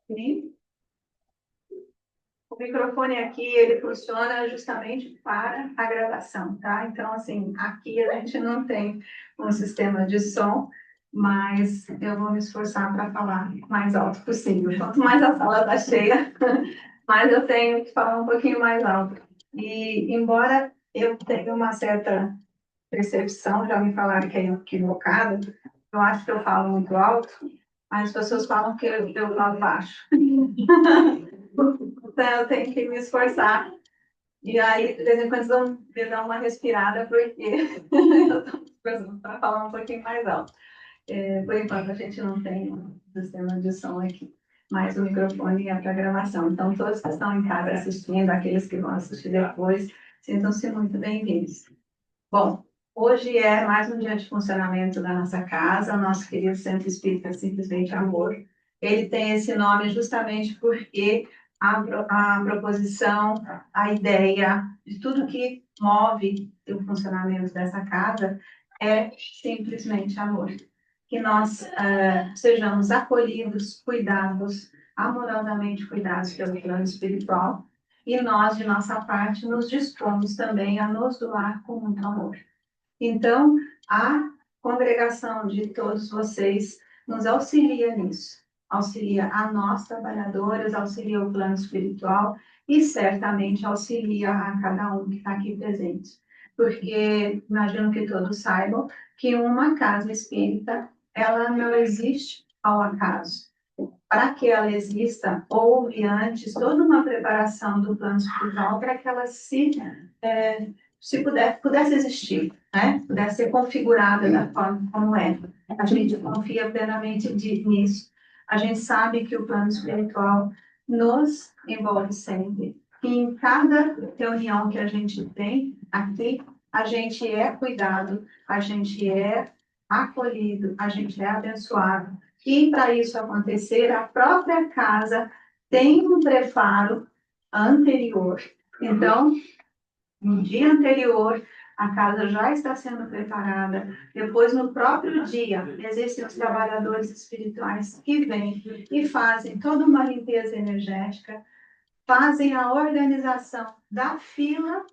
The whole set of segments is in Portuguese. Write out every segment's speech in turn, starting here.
Sim. O microfone aqui, ele funciona justamente para a gravação, tá? Então, assim, aqui a gente não tem um sistema de som, mas eu vou me esforçar para falar mais alto possível. Quanto mais a sala está cheia, mais eu tenho que falar um pouquinho mais alto. E, embora eu tenha uma certa percepção, já me falaram que é equivocada, eu acho que eu falo muito alto, mas as pessoas falam que eu falo baixo. Então, eu tenho que me esforçar. E aí, de vez em quando, eu dou uma respirada, porque eu estou me esforçando para falar um pouquinho mais alto. Por enquanto, a gente não tem um sistema de som aqui, mas o microfone é para gravação. Então, todos que estão em casa assistindo, aqueles que vão assistir depois, sintam-se muito bem-vindos. Bom, hoje é mais um dia de funcionamento da nossa casa, nosso querido Centro Espírita Simplesmente Amor. Ele tem esse nome justamente porque a proposição, a ideia de tudo que move o funcionamento dessa casa é simplesmente amor. Que nós sejamos acolhidos, cuidados, amorosamente cuidados pelo plano espiritual, e nós, de nossa parte, nos dispomos também a nos doar com muito amor. Então, a congregação de todos vocês nos auxilia nisso, auxilia a nós, trabalhadoras, auxilia o plano espiritual e certamente auxilia a cada um que está aqui presente. Porque imagino que todos saibam que uma casa espírita, ela não existe ao acaso. Para que ela exista, houve antes toda uma preparação do plano espiritual para que ela se pudesse existir, né? Pudesse ser configurada da forma como é. A gente confia plenamente nisso. A gente sabe que o plano espiritual nos envolve sempre. E em cada reunião que a gente tem aqui, a gente é cuidado, a gente é acolhido, a gente é abençoado. E para isso acontecer, a própria casa tem um preparo anterior. Então, no dia anterior, a casa já está sendo preparada. Depois, no próprio dia, existem os trabalhadores espirituais que vêm e fazem toda uma limpeza energética, fazem a organização da fila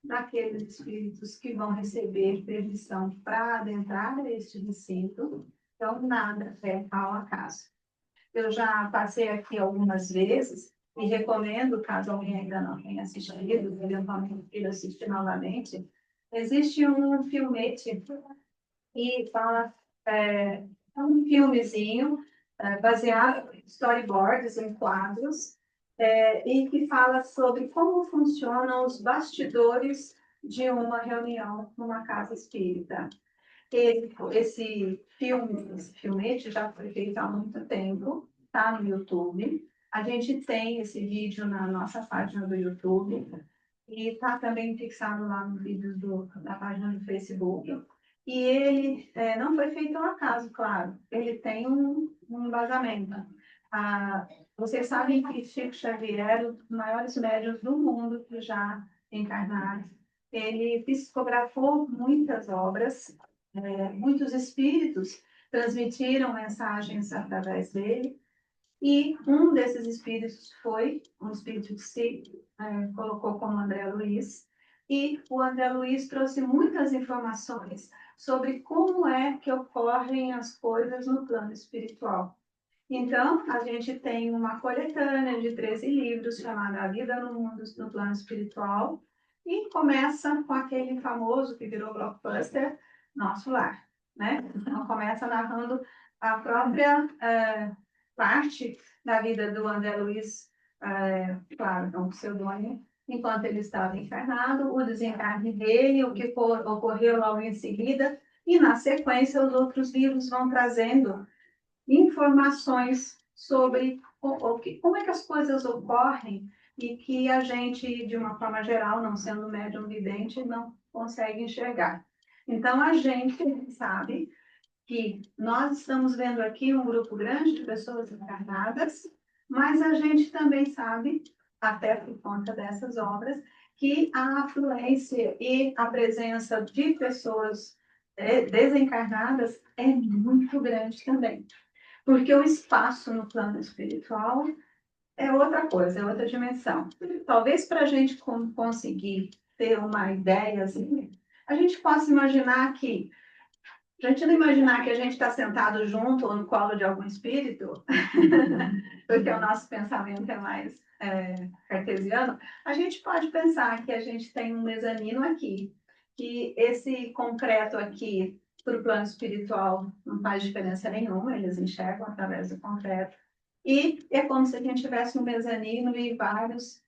daqueles espíritos que vão receber permissão para adentrar este recinto. Então, nada é ao acaso. Eu já passei aqui algumas vezes e recomendo, caso alguém ainda não tenha assistido, eventualmente queira assistir novamente, existe um filmete e fala, é um filmezinho baseado em storyboards, em quadros, e que fala sobre como funcionam os bastidores de uma reunião numa casa espírita. Esse filmete já foi feito há muito tempo, está no YouTube. A gente tem esse vídeo na nossa página do YouTube e está também fixado lá no vídeo da página do Facebook. E ele não foi feito ao acaso, claro. Ele tem um embasamento. Vocês sabem que Chico Xavier é um dos maiores médiuns do mundo que já encarnaram. Ele psicografou muitas obras, muitos espíritos transmitiram mensagens através dele, e um desses espíritos foi um espírito que se colocou como André Luiz, e o André Luiz trouxe muitas informações sobre como é que ocorrem as coisas no plano espiritual. Então, a gente tem uma coletânea de 13 livros chamada A Vida no Mundo no Plano Espiritual, e começa com aquele famoso que virou blockbuster, Nosso Lar, né? Então, começa narrando a própria parte da vida do André Luiz, claro, é um pseudônimo, enquanto ele estava encarnado, o desencarne dele, o que ocorreu logo em seguida, e na sequência os outros livros vão trazendo informações sobre como é que as coisas ocorrem e que a gente, de uma forma geral, não sendo médium vidente, não consegue enxergar. Então, a gente sabe que nós estamos vendo aqui um grupo grande de pessoas encarnadas, mas a gente também sabe, até por conta dessas obras, que a afluência e a presença de pessoas desencarnadas é muito grande também. Porque o espaço no plano espiritual é outra coisa, é outra dimensão. Talvez para a gente conseguir ter uma ideia, assim, a gente possa imaginar que, a gente não imaginar que a gente está sentado junto ou no colo de algum espírito, porque o nosso pensamento é mais cartesiano, a gente pode pensar que a gente tem um mezanino aqui, que esse concreto aqui para o plano espiritual não faz diferença nenhuma, eles enxergam através do concreto. E é como se a gente tivesse um mezanino e várias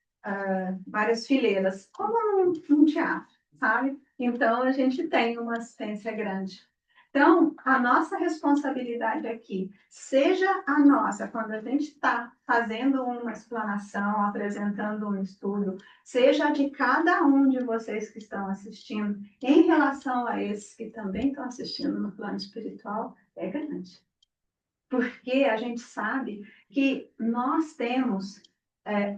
fileiras, como num teatro, sabe? Então, a gente tem uma assistência grande. Então, a nossa responsabilidade aqui, seja a nossa, quando a gente está fazendo uma explanação, apresentando um estudo, seja a de cada um de vocês que estão assistindo, em relação a esses que também estão assistindo no plano espiritual, é grande. Porque a gente sabe que nós temos,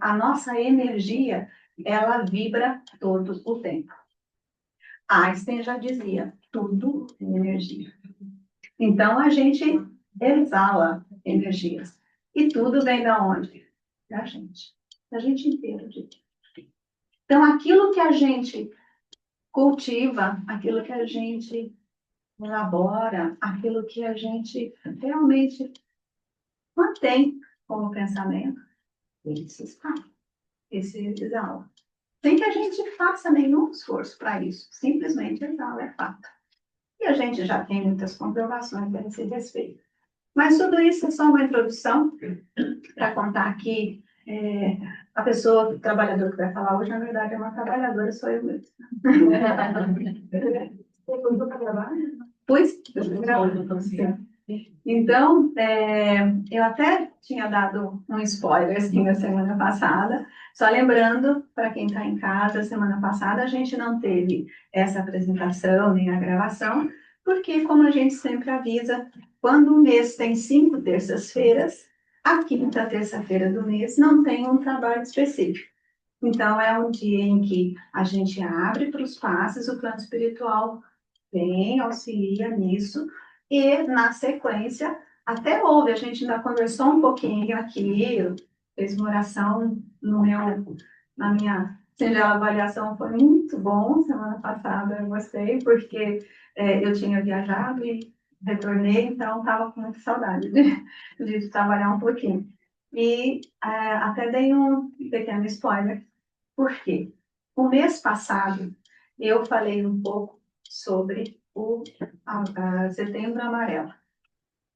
a nossa energia, ela vibra todo o tempo. Einstein já dizia, tudo é energia. Então, a gente exala energias. E tudo vem da onde? Da gente inteiro. Então, aquilo que a gente cultiva, aquilo que a gente elabora, aquilo que a gente realmente mantém como pensamento, ele se espalha, ele se exala. Sem que a gente faça nenhum esforço para isso. Simplesmente exala, é fato. E a gente já tem muitas comprovações a esse respeito. Mas tudo isso é só uma introdução para contar que a pessoa, o trabalhador que vai falar hoje, na verdade, é uma trabalhadora, sou eu mesmo. Pois, então, eu até tinha dado um spoiler assim, na semana passada, só lembrando, para quem está em casa, semana passada a gente não teve essa apresentação nem a gravação, porque, como a gente sempre avisa, quando o mês tem 5 terças-feiras, a quinta terça-feira do mês não tem um trabalho específico. Então, é um dia em que a gente abre para os passes, o plano espiritual vem, auxilia nisso, e na sequência, até houve, a gente ainda conversou um pouquinho aqui, fez uma oração na minha singela avaliação, foi muito bom, semana passada eu gostei, porque eu tinha viajado e retornei, então estava com muita saudade de trabalhar um pouquinho. E até dei um pequeno spoiler, por quê? O mês passado, eu falei um pouco sobre o Setembro Amarelo.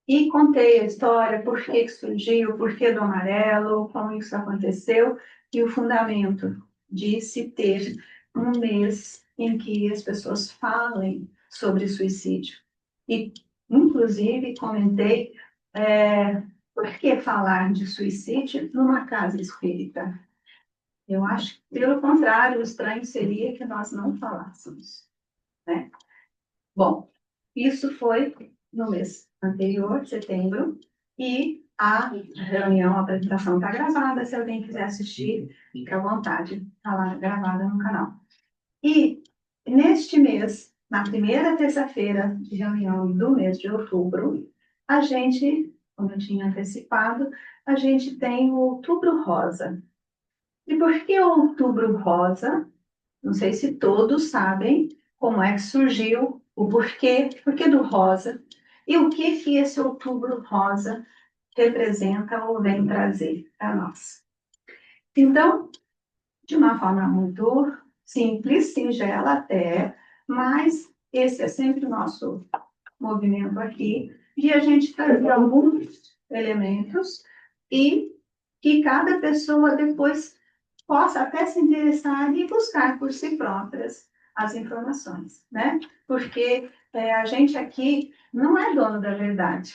E contei a história, por que surgiu, por que do amarelo, como isso aconteceu, e o fundamento de se ter um mês em que as pessoas falem sobre suicídio. E, inclusive, comentei por que falar de suicídio numa casa espírita. Eu acho que, pelo contrário, o estranho seria que nós não falássemos, né? Bom, isso foi no mês anterior, setembro, e a reunião, a apresentação está gravada, se alguém quiser assistir, fica à vontade, está lá gravada no canal. E neste mês, na primeira terça-feira de reunião do mês de outubro, a gente, como eu tinha antecipado, a gente tem o Outubro Rosa. E por que o Outubro Rosa? Não sei se todos sabem como é que surgiu, o porquê do rosa, e o que esse Outubro Rosa representa ou vem trazer para nós. Então, de uma forma muito simples, singela até, mas esse é sempre o nosso movimento aqui, de a gente trazer alguns elementos e que cada pessoa depois possa até se interessar e buscar por si próprias as informações, né? Porque a gente aqui não é dono da verdade.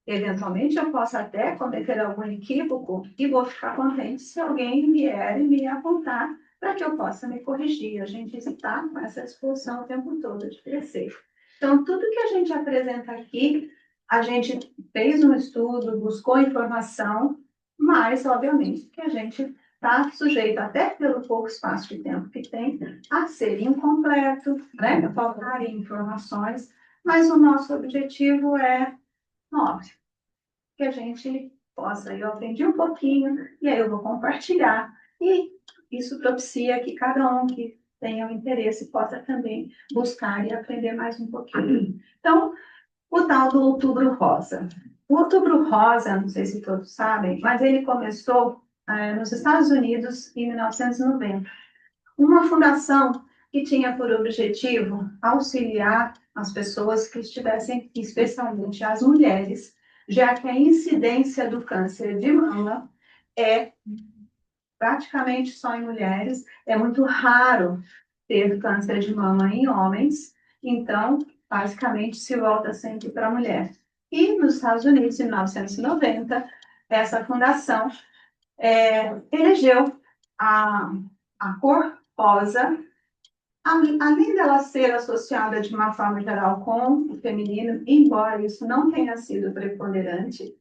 Eventualmente eu posso até cometer algum equívoco e vou ficar contente se alguém vier e me apontar para que eu possa me corrigir. A gente está com essa disposição o tempo todo de crescer. Então, tudo que a gente apresenta aqui, a gente fez um estudo, buscou informação, mas, obviamente, que a gente está sujeito, até pelo pouco espaço de tempo que tem, a ser incompleto, né? Faltarem informações, mas o nosso objetivo é óbvio, que a gente possa, eu aprendi um pouquinho, e aí eu vou compartilhar, e isso propicia que cada um que tenha o interesse possa também buscar e aprender mais um pouquinho. Então, o tal do Outubro Rosa. O Outubro Rosa, não sei se todos sabem, mas ele começou nos Estados Unidos em 1990. Uma fundação que tinha por objetivo auxiliar as pessoas que estivessem, especialmente as mulheres, já que a incidência do câncer de mama é praticamente só em mulheres, é muito raro ter câncer de mama em homens, então, basicamente, se volta sempre para a mulher. E nos Estados Unidos, em 1990, essa fundação elegeu a, a cor rosa, além dela ser associada de uma forma geral com o feminino, embora isso não tenha sido preponderante,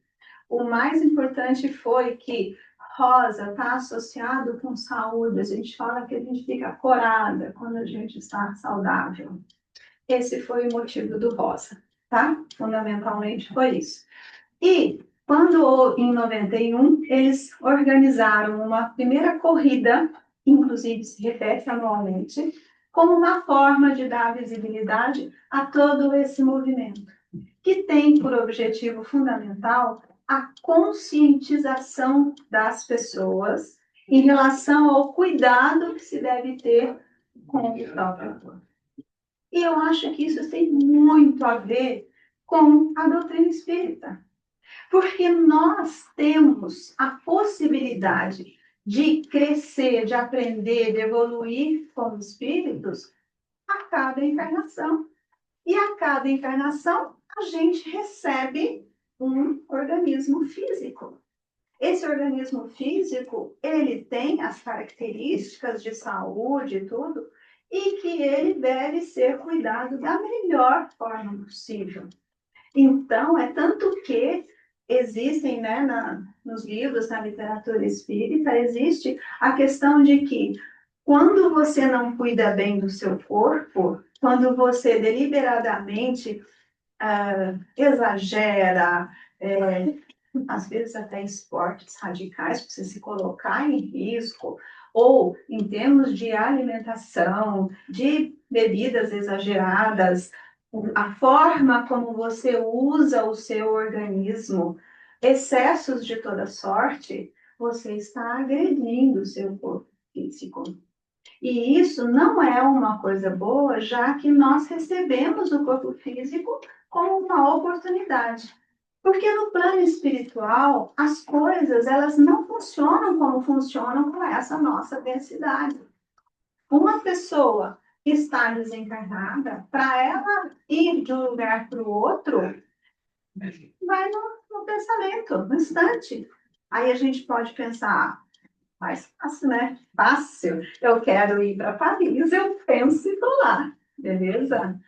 o mais importante foi que rosa está associado com saúde. A gente fala que a gente fica corada quando a gente está saudável. Esse foi o motivo do rosa, tá? Fundamentalmente foi isso. E quando, em 91, eles organizaram uma primeira corrida, inclusive se repete anualmente, como uma forma de dar visibilidade a todo esse movimento, que tem por objetivo fundamental a conscientização das pessoas em relação ao cuidado que se deve ter com o próprio corpo. E eu acho que isso tem muito a ver com a doutrina espírita, porque nós temos a possibilidade de crescer, de aprender, de evoluir como espíritos a cada encarnação. E a cada encarnação, a gente recebe um organismo físico. Esse organismo físico, ele tem as características de saúde e tudo, e que ele deve ser cuidado da melhor forma possível. Então, é tanto que existem, né, nos livros, na literatura espírita, existe a questão de que quando você não cuida bem do seu corpo, quando você deliberadamente exagera, às vezes até esportes radicais, para você se colocar em risco, ou em termos de alimentação, de bebidas exageradas, a forma como você usa o seu organismo, excessos de toda sorte, você está agredindo o seu corpo físico. E isso não é uma coisa boa, já que nós recebemos o corpo físico como uma oportunidade. Porque no plano espiritual, as coisas elas não funcionam como funcionam com essa nossa densidade. Uma pessoa que está desencarnada, para ela ir de um lugar para o outro, vai no pensamento, no instante. Aí a gente pode pensar, mais fácil, né? Fácil. Eu quero ir para Paris, eu penso e estou lá, beleza?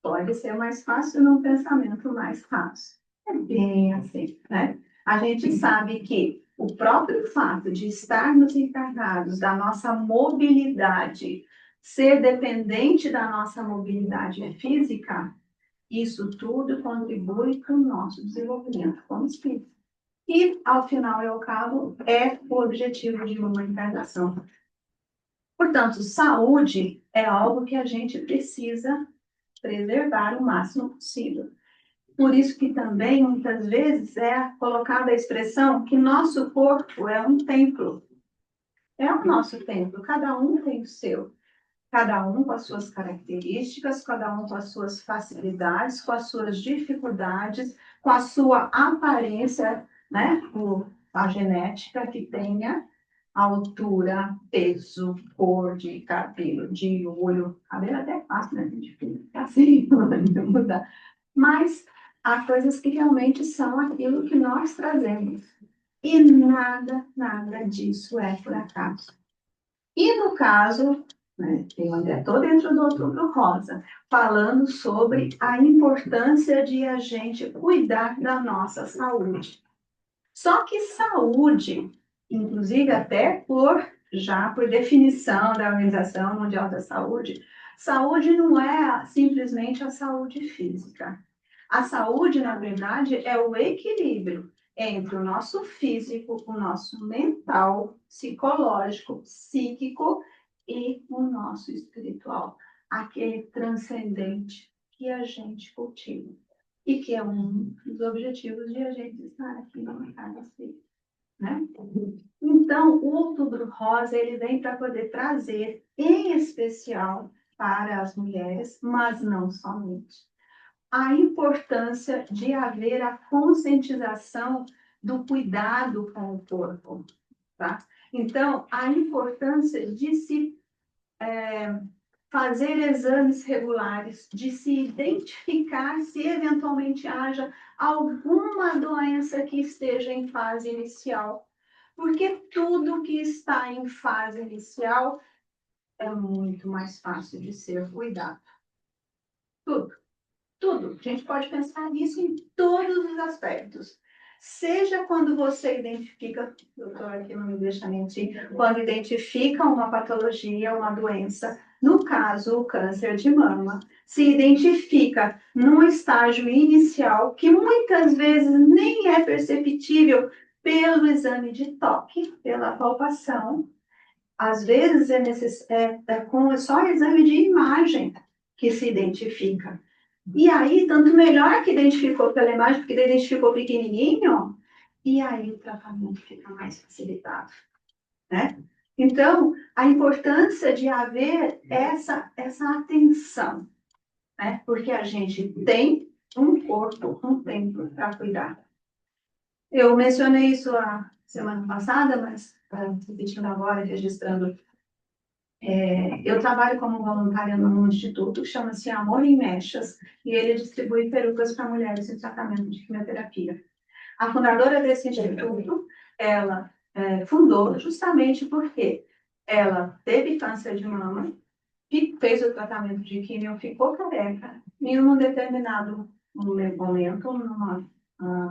Pode ser mais fácil num pensamento mais fácil. É bem assim, né? A gente sabe que o próprio fato de estarmos encarnados, da nossa mobilidade, ser dependente da nossa mobilidade física, isso tudo contribui para o nosso desenvolvimento como espírito. E, ao final e ao cabo, é o objetivo de uma encarnação. Portanto, saúde é algo que a gente precisa preservar o máximo possível. Por isso que também, muitas vezes, é colocada a expressão que nosso corpo é um templo. É o nosso templo, cada um tem o seu. Cada um com as suas características, cada um com as suas facilidades, com as suas dificuldades, com a sua aparência, né? A genética que tenha altura, peso, cor de cabelo, de olho. Cabelo até fácil, né? A gente fica assim, não muda. Mas há coisas que realmente são aquilo que nós trazemos. E nada, nada disso é por acaso. E no caso, né, eu ainda estou dentro do Outubro Rosa, falando sobre a importância de a gente cuidar da nossa saúde. Só que saúde, inclusive até já por definição da Organização Mundial da Saúde, Saúde não é simplesmente a saúde física. A saúde, na verdade, é o equilíbrio entre o nosso físico, o nosso mental, psicológico, psíquico e o nosso espiritual, aquele transcendente que a gente cultiva e que é um dos objetivos de a gente estar aqui na Casa Espírita, né? Então, o Outubro Rosa, ele vem para poder trazer, em especial para as mulheres, mas não somente, a importância de haver a conscientização do cuidado com o corpo, tá? Então, a importância de se fazer exames regulares, de se identificar se eventualmente haja alguma doença que esteja em fase inicial. Porque tudo que está em fase inicial é muito mais fácil de ser cuidado. Tudo. Tudo. A gente pode pensar nisso em todos os aspectos. Seja quando você identifica, o doutor aqui não me deixa mentir, quando identifica uma patologia, uma doença, no caso, o câncer de mama, se identifica num estágio inicial que muitas vezes nem é perceptível pelo exame de toque, pela palpação. Às vezes é com só exame de imagem que se identifica. E aí, tanto melhor que identificou pela imagem, porque identificou pequenininho, e aí o tratamento fica mais facilitado, né? Então, a importância de haver essa atenção, né? Porque a gente tem um corpo, um tempo para cuidar. Eu mencionei isso a semana passada, mas repetindo agora, registrando. Eu trabalho como voluntária num instituto que chama-se Amor em Mechas, e ele distribui perucas para mulheres em tratamento de quimioterapia. A fundadora desse instituto, ela fundou justamente porque ela teve câncer de mama, fez o tratamento de quimio, ficou careca, e em um determinado momento, numa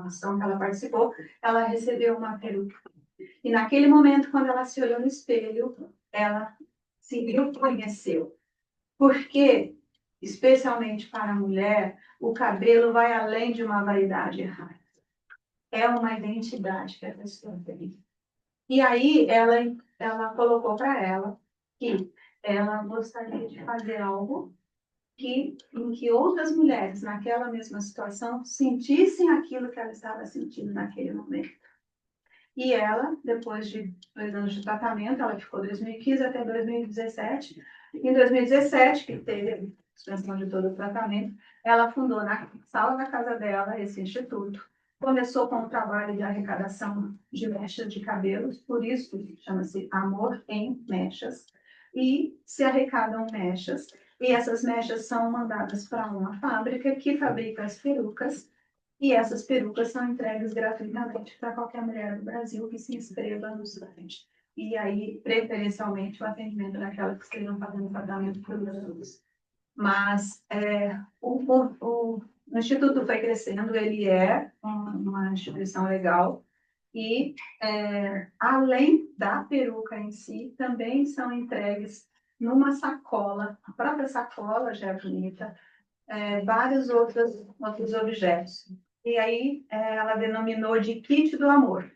ação que ela participou, ela recebeu uma peruca. E naquele momento, quando ela se olhou no espelho, ela se reconheceu. Porque, especialmente para a mulher, o cabelo vai além de uma vaidade errada. É uma identidade que a pessoa tem. E aí, ela colocou para ela que ela gostaria de fazer algo em que outras mulheres, naquela mesma situação, sentissem aquilo que ela estava sentindo naquele momento. E ela, depois de 2 anos de tratamento, ela ficou 2015 até 2017. Em 2017, que teve a suspensão de todo o tratamento, ela fundou na sala da casa dela esse instituto. Começou com o trabalho de arrecadação de mechas de cabelos, por isso chama-se Amor em Mechas. E se arrecadam mechas, e essas mechas são mandadas para uma fábrica que fabrica as perucas, e essas perucas são entregues gratuitamente para qualquer mulher do Brasil que se inscreva no site. E aí, preferencialmente, o atendimento daquelas que estejam fazendo tratamento por Jesus. Mas o Instituto foi crescendo, ele é uma instituição legal. E, além da peruca em si, também são entregues numa sacola. A própria sacola já é bonita, vários outros objetos. E aí ela denominou de kit do amor.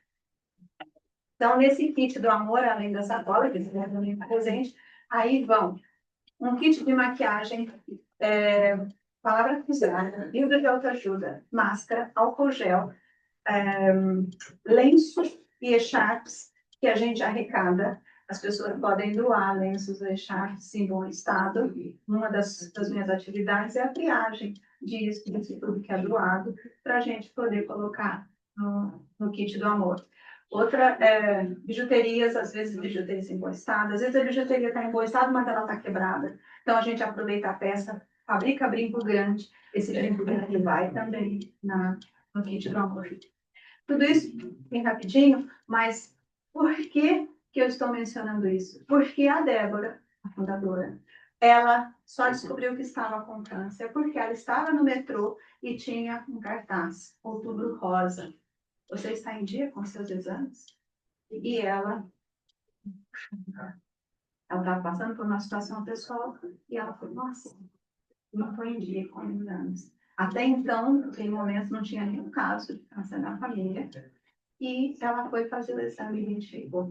Então, nesse kit do amor, além da sacola, que você também está presente, aí vão um kit de maquiagem, palavra cruzada, livro de autoajuda, máscara, álcool gel, lenços e echarpes que a gente arrecada. As pessoas podem doar lenços e echarpes em bom estado. Uma das minhas atividades é a triagem disso tudo que é doado, para a gente poder colocar no kit do amor. Outra bijuterias, às vezes bijuterias em bom estado, às vezes a bijuteria está em bom estado, mas ela está quebrada. Então a gente aproveita a peça, fabrica brinco grande, esse brinco grande vai também no kit do amor. Tudo isso bem rapidinho, mas por que eu estou mencionando isso? Porque a Débora, a fundadora, ela só descobriu que estava com câncer porque ela estava no metrô e tinha um cartaz, Outubro Rosa. Você está em dia com seus exames? E ela Ela estava passando por uma situação pessoal e ela falou, nossa, não foi em dia com exames. Até então, naquele momento, não tinha nenhum caso de câncer na família. E ela foi fazer o exame e identificou.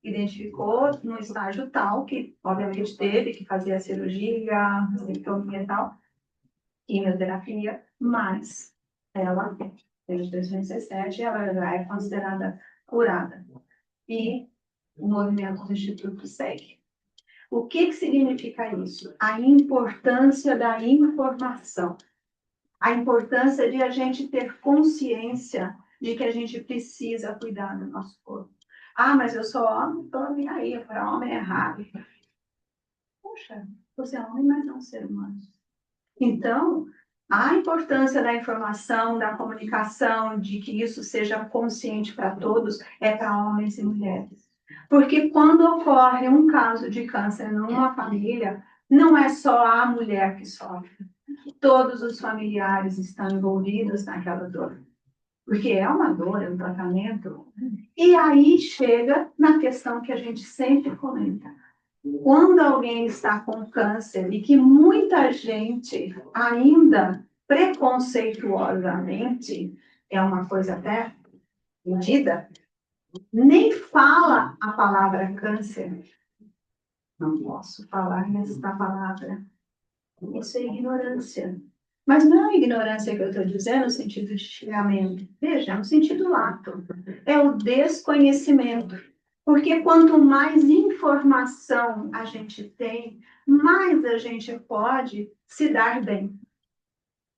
Identificou no estágio tal, que obviamente teve que fazer a cirurgia, vasectomia e tal, quimioterapia, mas ela, desde 2017, ela já é considerada curada. E o movimento do Instituto segue. O que significa isso? A importância da informação. A importância de a gente ter consciência de que a gente precisa cuidar do nosso corpo. Ah, mas eu sou homem, estou nem aí, para homem é errado. Poxa, você é homem, mas não ser humano. Então, a importância da informação, da comunicação, de que isso seja consciente para todos, é para homens e mulheres. Porque quando ocorre um caso de câncer numa família, não é só a mulher que sofre. Todos os familiares estão envolvidos naquela dor. Porque é uma dor, é um tratamento. E aí chega na questão que a gente sempre comenta. Quando alguém está com câncer e que muita gente ainda preconceituosamente, é uma coisa até medida, nem fala a palavra câncer. Não posso falar esta palavra. Isso é ignorância. Mas não é a ignorância que eu estou dizendo no sentido de xingamento. Veja, é no sentido lato. É o desconhecimento. Porque quanto mais informação a gente tem, mais a gente pode se dar bem,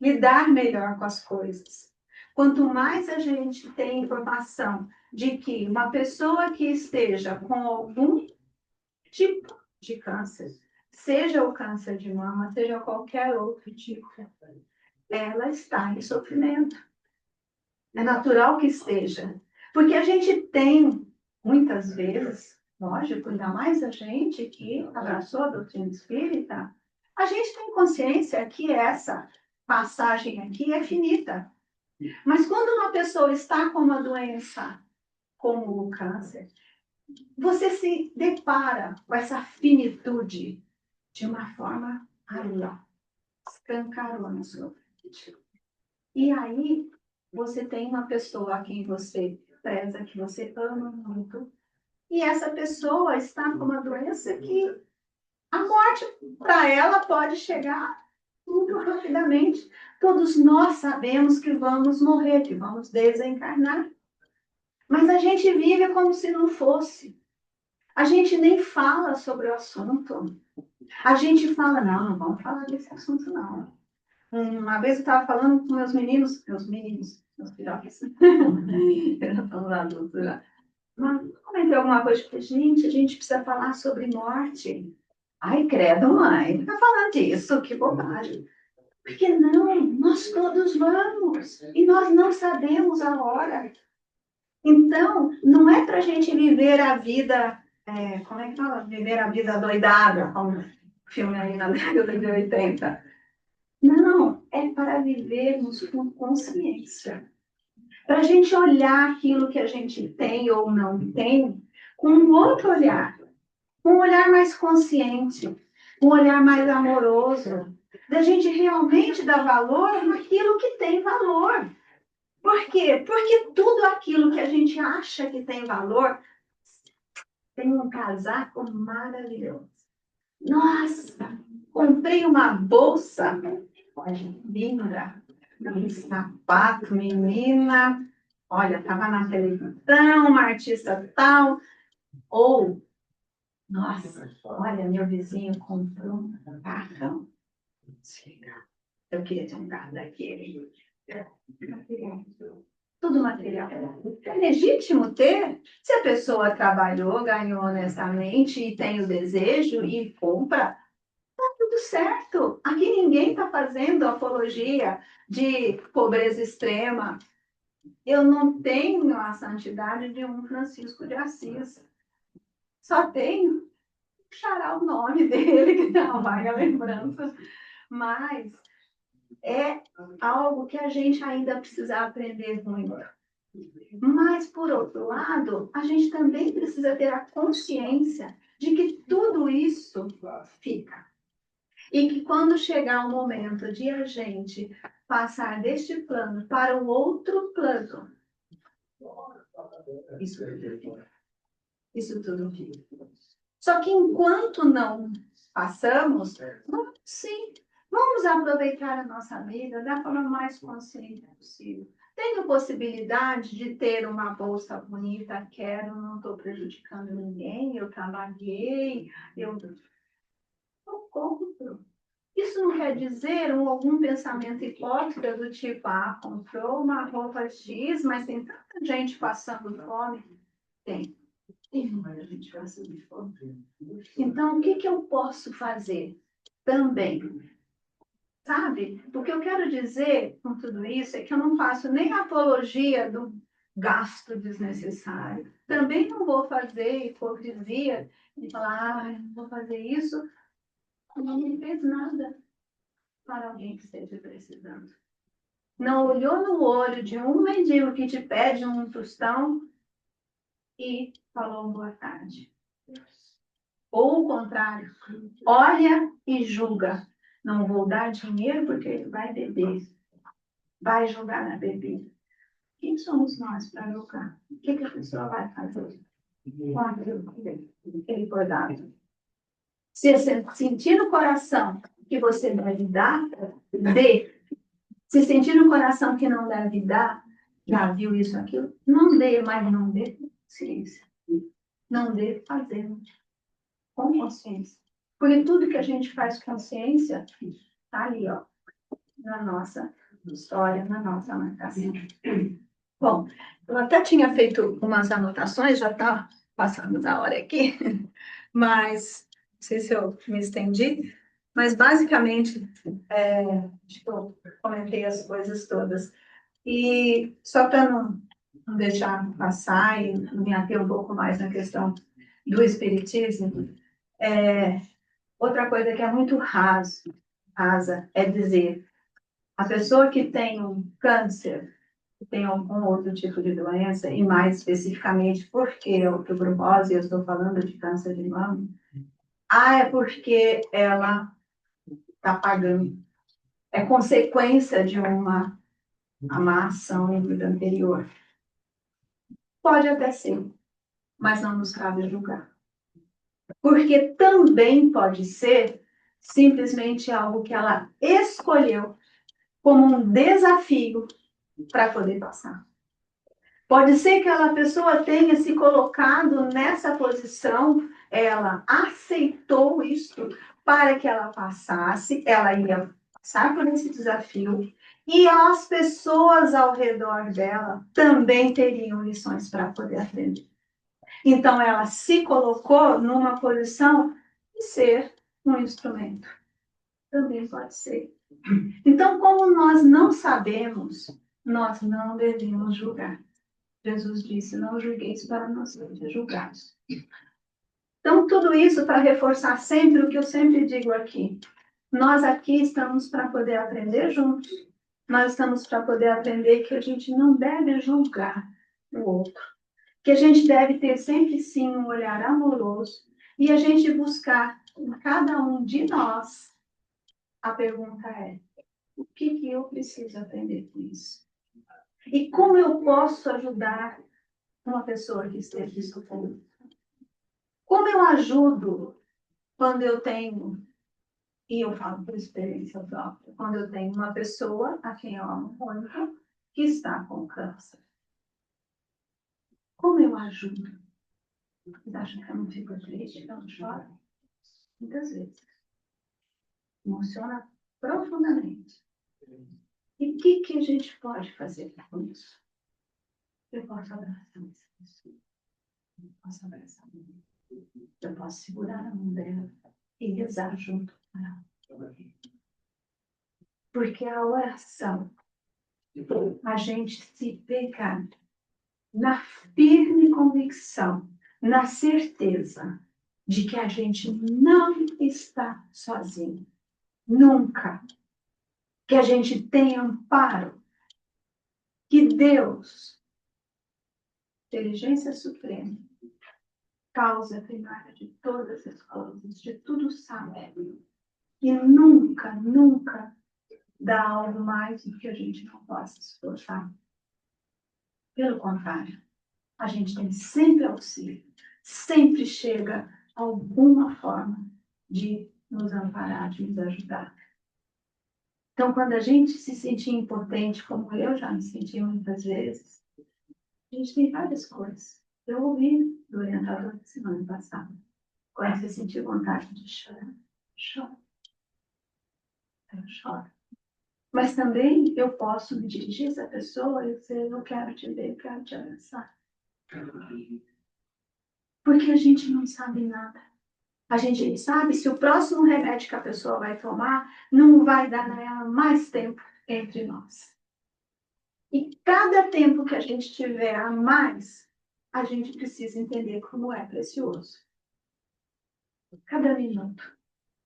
lidar melhor com as coisas. Quanto mais a gente tem informação de que uma pessoa que esteja com algum tipo de câncer, seja o câncer de mama, seja qualquer outro tipo, ela está em sofrimento. É natural que esteja. Porque a gente tem, muitas vezes, lógico, ainda mais a gente que abraçou a doutrina espírita, a gente tem consciência que essa passagem aqui é finita. Mas quando uma pessoa está com uma doença como o câncer, você se depara com essa finitude de uma forma aí, ó, escancarou na sua frente. E aí, você tem uma pessoa a quem você preza, que você ama muito, e essa pessoa está com uma doença que a morte para ela pode chegar muito rapidamente. Todos nós sabemos que vamos morrer, que vamos desencarnar. Mas a gente vive como se não fosse. A gente nem fala sobre o assunto. A gente fala, não vamos falar desse assunto, não. Uma vez eu estava falando com meus filhotes, eu já estou adultos já. Mas comentei alguma coisa, falei, gente, a gente precisa falar sobre morte. Ai, credo, mãe, fica falando disso, que bobagem. Porque não, nós todos vamos, e nós não sabemos a hora. Então, não é para a gente viver a vida, como é que fala? Viver a vida doidada, como o filme aí na década de 80. Não, é para vivermos com consciência. Para a gente olhar aquilo que a gente tem ou não tem com um outro olhar. Um olhar mais consciente, um olhar mais amoroso. Da gente realmente dar valor naquilo que tem valor. Por quê? Porque tudo aquilo que a gente acha que tem valor tem um casaco maravilhoso. Nossa, comprei uma bolsa, olha, linda, um sapato, menina, olha, estava na televisão, uma artista tal, ou, nossa, olha, meu vizinho comprou um carrão, eu queria ter um carro daquele. Tudo material. É legítimo ter. Se a pessoa trabalhou, ganhou honestamente e tem o desejo e compra, tá tudo certo. Aqui ninguém está fazendo apologia de pobreza extrema. Eu não tenho a santidade de um Francisco de Assis. Só tenho xará o nome dele, que tem uma vaga lembrança. Mas é algo que a gente ainda precisa aprender muito. Mas, por outro lado, a gente também precisa ter a consciência de que tudo isso fica. E que quando chegar o momento de a gente passar deste plano para o outro plano, isso tudo fica. Isso tudo fica. Só que enquanto não passamos, sim, vamos aproveitar a nossa vida da forma mais consciente possível. Tenho possibilidade de ter uma bolsa bonita, quero, não estou prejudicando ninguém, eu trabalhei, eu compro. Isso não quer dizer algum pensamento hipócrita do tipo, comprou uma roupa X, mas tem tanta gente passando fome. Tem muita gente passando fome. Então, o que eu posso fazer também? Sabe? O que eu quero dizer com tudo isso é que eu não faço nem apologia do gasto desnecessário. Também não vou fazer hipocrisia de falar, não vou fazer isso, não fez nada para alguém que esteja precisando. Não olhou no olho de um mendigo que te pede um tostão e falou boa tarde. Ou o contrário, olha e julga. Não vou dar dinheiro porque ele vai beber. Vai julgar na bebida. Quem somos nós para julgar? O que a pessoa vai fazer com aquilo que ele for dado? Se você sentir no coração que você deve dar, dê. Se sentir no coração que não deve dar, já viu isso, aquilo, não dê, mas não dê consciência. Não dê fazendo com consciência. Porque tudo que a gente faz consciência está ali, ó, na nossa história, na nossa marcação. Bom, eu até tinha feito umas anotações, já está passando da hora aqui, mas não sei se eu me estendi, mas basicamente, acho que eu comentei as coisas todas. E só para não deixar passar e me ater um pouco mais na questão do espiritismo, outra coisa que é muito rasa é dizer a pessoa que tem um câncer, que tem algum outro tipo de doença, e mais especificamente porque é o tuberculose, eu estou falando de câncer de mama, é porque ela está pagando. É consequência de uma má ação em vida anterior. Pode até ser, mas não nos cabe julgar. Porque também pode ser simplesmente algo que ela escolheu como um desafio para poder passar. Pode ser que aquela pessoa tenha se colocado nessa posição, ela aceitou isso para que ela passasse, ela ia passar por esse desafio, e as pessoas ao redor dela também teriam lições para poder aprender. Então, ela se colocou numa posição de ser um instrumento. Também pode ser. Então, como nós não sabemos, nós não devemos julgar. Jesus disse, não julgueis para não serem julgados. Então, tudo isso para reforçar sempre o que eu sempre digo aqui. Nós aqui estamos para poder aprender juntos. Nós estamos para poder aprender que a gente não deve julgar o outro. Que a gente deve ter sempre, sim, um olhar amoroso. E a gente buscar em cada um de nós. A pergunta é, o que eu preciso aprender com isso? E como eu posso ajudar uma pessoa que esteja sofrendo? Como eu ajudo quando eu tenho, e eu falo por experiência própria, quando eu tenho uma pessoa a quem eu amo muito, que está com câncer? Como eu ajudo? Vocês acham que eu não fico triste, que eu não choro? Muitas vezes. Emociona profundamente. E o que a gente pode fazer com isso? Eu posso abraçar essa pessoa. Eu posso abraçar a mim. Eu posso segurar a mão dela e rezar junto com ela. Porque a oração, a gente se pega na firme convicção, na certeza de que a gente não está sozinho. Nunca. Que a gente tem amparo. Que Deus, inteligência suprema, causa primária de todas as coisas, de tudo sabe. E nunca, nunca dá algo mais do que a gente não possa esforçar. Pelo contrário, a gente tem sempre auxílio, sempre chega alguma forma de nos amparar, de nos ajudar. Então, quando a gente se sentir impotente, como eu já me senti muitas vezes, a gente tem várias coisas. Eu ouvi do orientador da semana passada. Quando você sentir vontade de chorar, chora. Eu choro. Mas também eu posso me dirigir a essa pessoa e dizer, eu quero te ver, eu quero te abraçar. Porque a gente não sabe nada. A gente sabe se o próximo remédio que a pessoa vai tomar não vai dar nela mais tempo entre nós. E cada tempo que a gente tiver a mais, a gente precisa entender como é precioso. Cada minuto.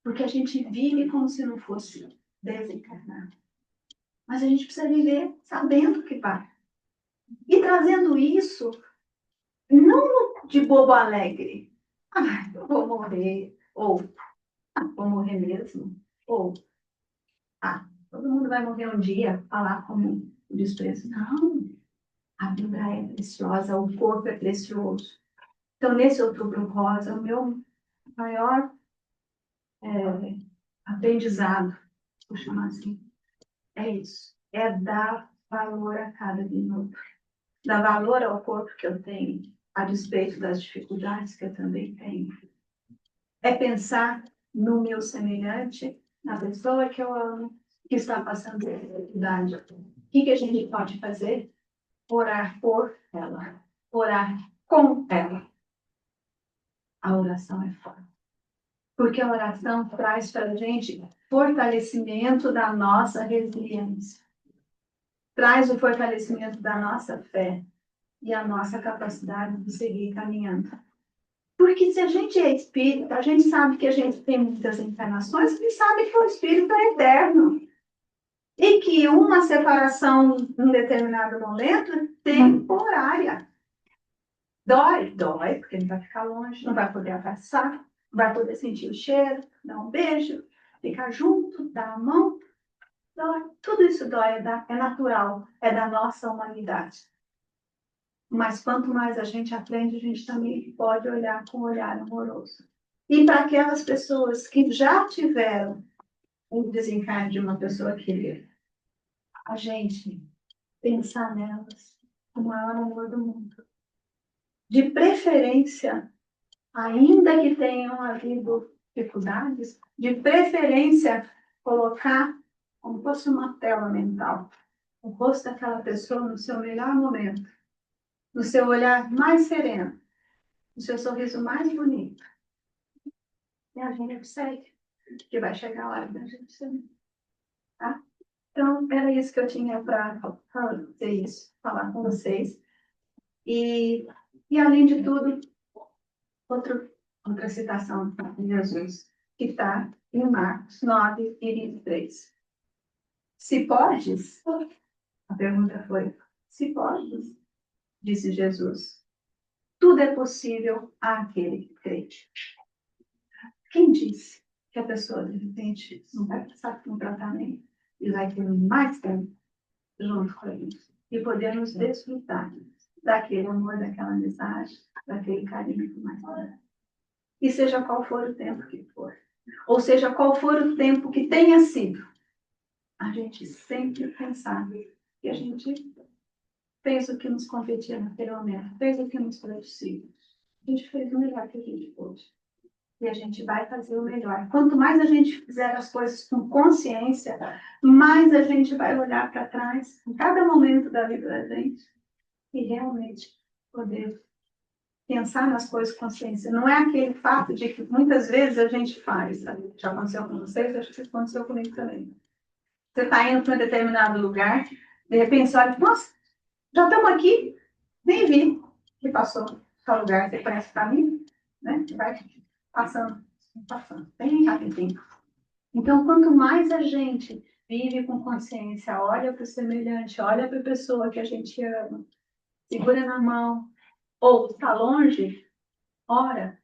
Porque a gente vive como se não fosse desencarnado. Mas a gente precisa viver sabendo que vai. E trazendo isso, não de bobo alegre. Ah, eu vou morrer. Ou, vou morrer mesmo. Ou, todo mundo vai morrer um dia, falar como o desprezo. Não, a vida é preciosa, o corpo é precioso. Então, nesse Outubro Rosa, o meu maior aprendizado, vou chamar assim, é isso. É dar valor a cada minuto. Dar valor ao corpo que eu tenho, a despeito das dificuldades que eu também tenho. É pensar no meu semelhante, na pessoa que eu amo, que está passando por dificuldade. O que a gente pode fazer? Orar por ela. Orar com ela. A oração é forte. Porque a oração traz para a gente fortalecimento da nossa resiliência. Traz o fortalecimento da nossa fé e a nossa capacidade de seguir caminhando. Porque se a gente é espírita, a gente sabe que a gente tem muitas encarnações e sabe que o espírito é eterno. E que uma separação em um determinado momento é temporária. Dói, porque ele vai ficar longe, não vai poder abraçar, não vai poder sentir o cheiro, dar um beijo, ficar junto, dar a mão. Dói. Tudo isso dói, é natural, é da nossa humanidade. Mas quanto mais a gente aprende, a gente também pode olhar com um olhar amoroso. E para aquelas pessoas que já tiveram um desencarne de uma pessoa querida, a gente pensar nelas com o maior amor do mundo. De preferência, ainda que tenham havido dificuldades, de preferência colocar como fosse uma tela mental o rosto daquela pessoa no seu melhor momento, no seu olhar mais sereno, no seu sorriso mais bonito. E a gente segue, que vai chegar a hora da gente ser. Tá? Então, era isso que eu tinha para dizer isso, falar com vocês. E além de tudo, outra citação de Jesus, que está em Marcos 9 e 23. Se podes, a pergunta foi, se podes, disse Jesus, tudo é possível àquele que crê. Quem disse que a pessoa, de repente, não vai passar por um tratamento e vai ter mais tempo junto com ele e podemos desfrutar daquele amor, daquela amizade, daquele carinho que mais dá. E seja qual for o tempo que for, ou seja qual for o tempo que tenha sido, a gente sempre pensar que a gente fez o que nos competia naquele momento, fez o que nos foi possível. A gente fez o melhor que a gente pôde. E a gente vai fazer o melhor. Quanto mais a gente fizer as coisas com consciência, mais a gente vai olhar para trás, em cada momento da vida da gente, e realmente poder pensar nas coisas com consciência. Não é aquele fato de que muitas vezes a gente faz, sabe? Já aconteceu com vocês, acho que aconteceu comigo também. Você está indo para um determinado lugar, de repente você olha, nossa, já estamos aqui, nem vi que passou tal lugar, você conhece o caminho, né? Vai passando, bem rapidinho. Então, quanto mais a gente vive com consciência, olha para o semelhante, olha para a pessoa que a gente ama, segura na mão, ou está longe, ora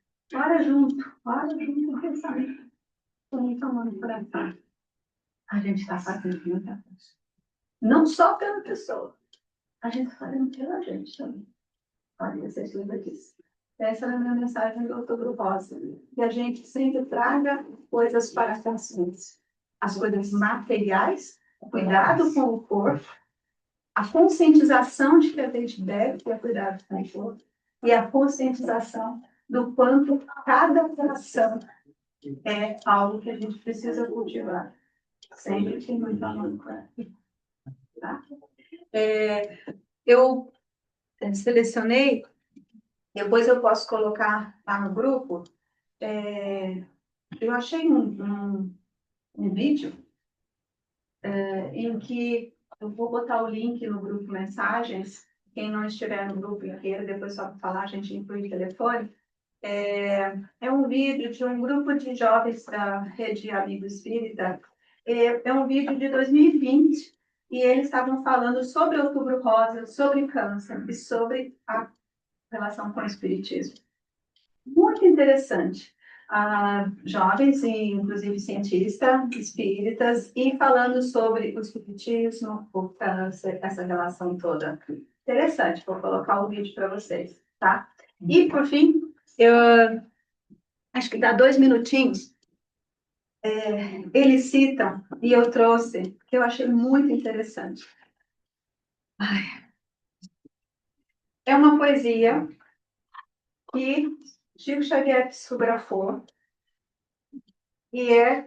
junto com pensamento. Põe a mão no coração. A gente está fazendo muita coisa. Não só pela pessoa, a gente está fazendo pela gente também. Olha, vocês lembram disso. Essa é a minha mensagem do Outubro Rosa. Que a gente sempre traga coisas para a consciência. As coisas materiais, cuidado com o corpo, a conscientização de que a gente deve ter cuidado com o corpo e a conscientização do quanto cada ação é algo que a gente precisa cultivar. Sempre tem muito amor com ela. Tá? Eu selecionei, depois eu posso colocar lá no grupo, eu achei um vídeo em que eu vou botar o link no grupo Mensagens, quem não estiver no grupo inteiro, depois só para falar, a gente inclui o telefone. É um vídeo de um grupo de jovens da Rede Amigo Espírita. É um vídeo de 2020 e eles estavam falando sobre Outubro Rosa, sobre câncer e sobre a relação com o espiritismo. Muito interessante. Jovens, e inclusive cientistas, espíritas, e falando sobre o espiritismo, o câncer, essa relação toda. Interessante, vou colocar o vídeo para vocês, tá? E, por fim, eu acho que dá 2 minutinhos, eles citam, e eu trouxe, que eu achei muito interessante. É uma poesia que Chico Xavier psicografou, e é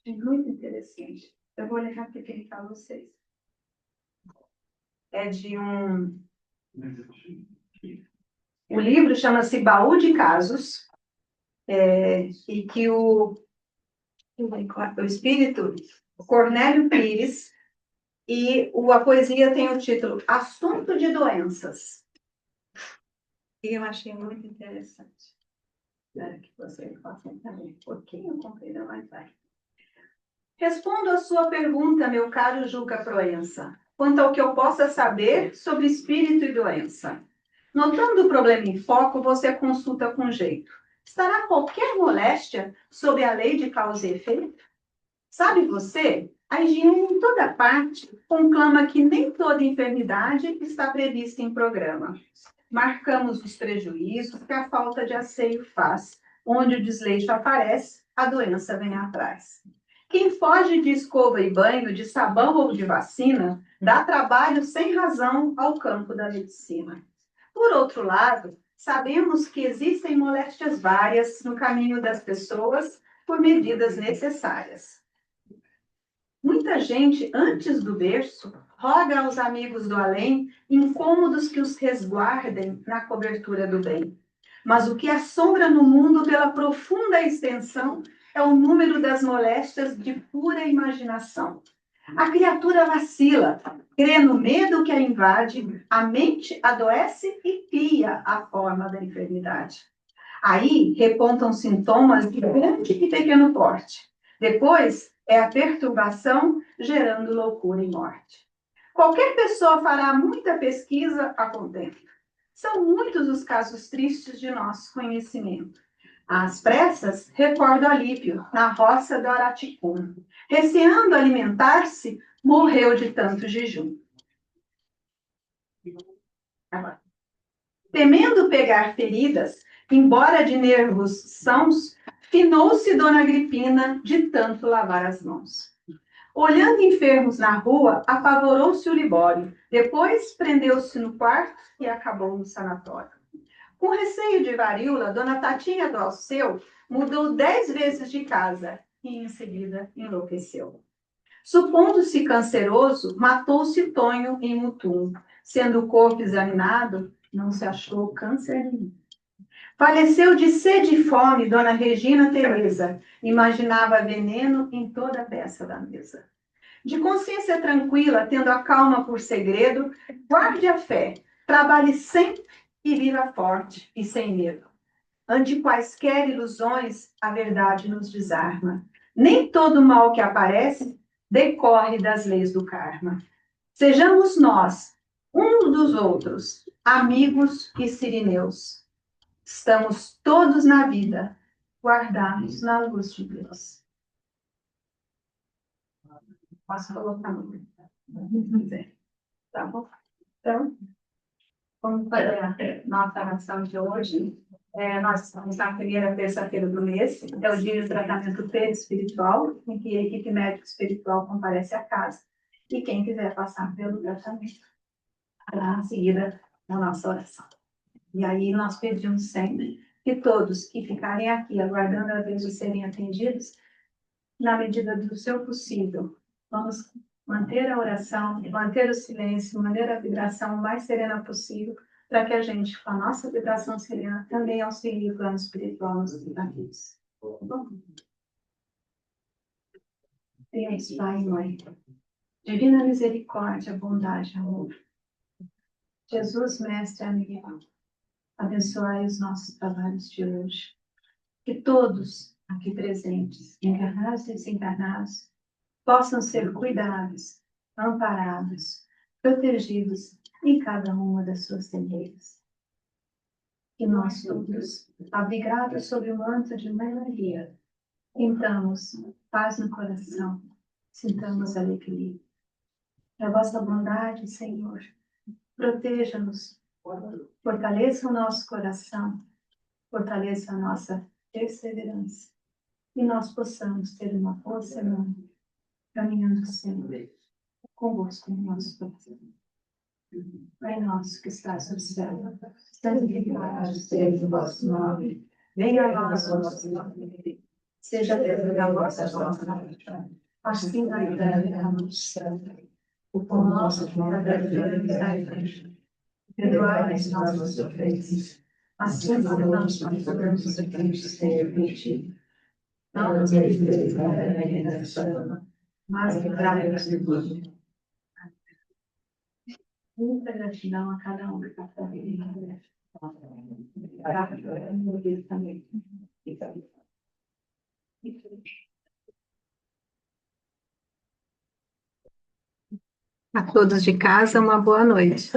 muito interessante. Eu vou ler rapidinho para vocês. É de um... O livro chama-se Baú de Casos, e que o espírito Cornélio Pires, e a poesia tem o título Assunto de Doenças. E eu achei muito interessante. Espero que vocês possam entender um pouquinho, compreendam, mas vai. Respondo a sua pergunta, meu caro Juca Proença, quanto ao que eu possa saber sobre espírito e doença. Notando o problema em foco, você consulta com jeito. Estará qualquer moléstia sob a lei de causa e efeito? Sabe você, a higiene em toda parte conclama que nem toda enfermidade está prevista em programa. Marcamos os prejuízos que a falta de asseio faz. Onde o desleixo aparece, a doença vem atrás. Quem foge de escova e banho, de sabão ou de vacina, dá trabalho sem razão ao campo da medicina. Por outro lado, sabemos que existem moléstias várias no caminho das pessoas por medidas necessárias. Muita gente, antes do berço, roga aos amigos do além incômodos que os resguardem na cobertura do bem. Mas o que assombra no mundo pela profunda extensão é o número das moléstias de pura imaginação. A criatura vacila, crê no medo que a invade, a mente adoece e cria a forma da enfermidade. Aí repontam sintomas de grande e pequeno porte. Depois é a perturbação gerando loucura e morte. Qualquer pessoa fará muita pesquisa a contento. São muitos os casos tristes de nosso conhecimento. Às pressas, recordo Alípio, na roça do Araticum. Receando alimentar-se, morreu de tanto jejum. Temendo pegar feridas, embora de nervos sãos, finou-se Dona Agripina de tanto lavar as mãos. Olhando enfermos na rua, apavorou-se o Libório. Depois prendeu-se no quarto e acabou no sanatório. Com receio de varíola, Dona Tatinha do Alceu mudou 10 vezes de casa e em seguida enlouqueceu. Supondo-se canceroso, matou-se Tonho em Mutum. Sendo o corpo examinado, não se achou câncer nenhum. Faleceu de sede e fome Dona Regina Teresa. Imaginava veneno em toda a peça da mesa. De consciência tranquila, tendo a calma por segredo, guarde a fé, trabalhe sempre e viva forte e sem medo. Ante quaisquer ilusões, a verdade nos desarma. Nem todo mal que aparece decorre das leis do karma. Sejamos nós, uns dos outros, amigos e sirineus. estamos todos na vida, guardados na luz de Deus. Posso colocar no tá bom? Então, vamos fazer a nossa oração de hoje. Nós estamos na primeira terça-feira do mês, é o dia de tratamento perispiritual, em que a equipe médica espiritual comparece à casa. E quem quiser passar pelo tratamento, fará em seguida a nossa oração. E aí nós pedimos sempre que todos que ficarem aqui aguardando a Deus de serem atendidos, na medida do seu possível, vamos manter a oração, manter o silêncio, manter a vibração o mais serena possível, para que a gente, com a nossa vibração serena, também auxilie o plano espiritual nos desafios. Bom, Deus, Pai e Mãe, divina misericórdia, bondade, amor. Jesus, Mestre, amigo, abençoai os nossos trabalhos de hoje. Que todos aqui presentes, encarnados e desencarnados, possam ser cuidados, amparados, protegidos em cada uma das suas terreiras. Que nós todos, abrigados sob o manto de Mãe Maria, sintamos paz no coração, sintamos alegria. Que a vossa bondade, Senhor, proteja-nos, fortaleça o nosso coração, fortaleça a nossa perseverança, e nós possamos ter uma boa semana, caminhando sempre convosco no nosso coração. Pai nosso que estás no céu, santificado seja o vosso nome, venha a nós o nosso nome, seja feita a vossa vontade, assim na terra como no céu. O pão nosso de cada dia nos dai hoje. Perdoai as nossas ofensas, assim como nós perdoamos os que nos têm ofendido. Não nos deixes cair na tentação, mas livrai-nos do mal. Muita gratidão a cada um que está fazendo. Também. A todos de casa, uma boa noite.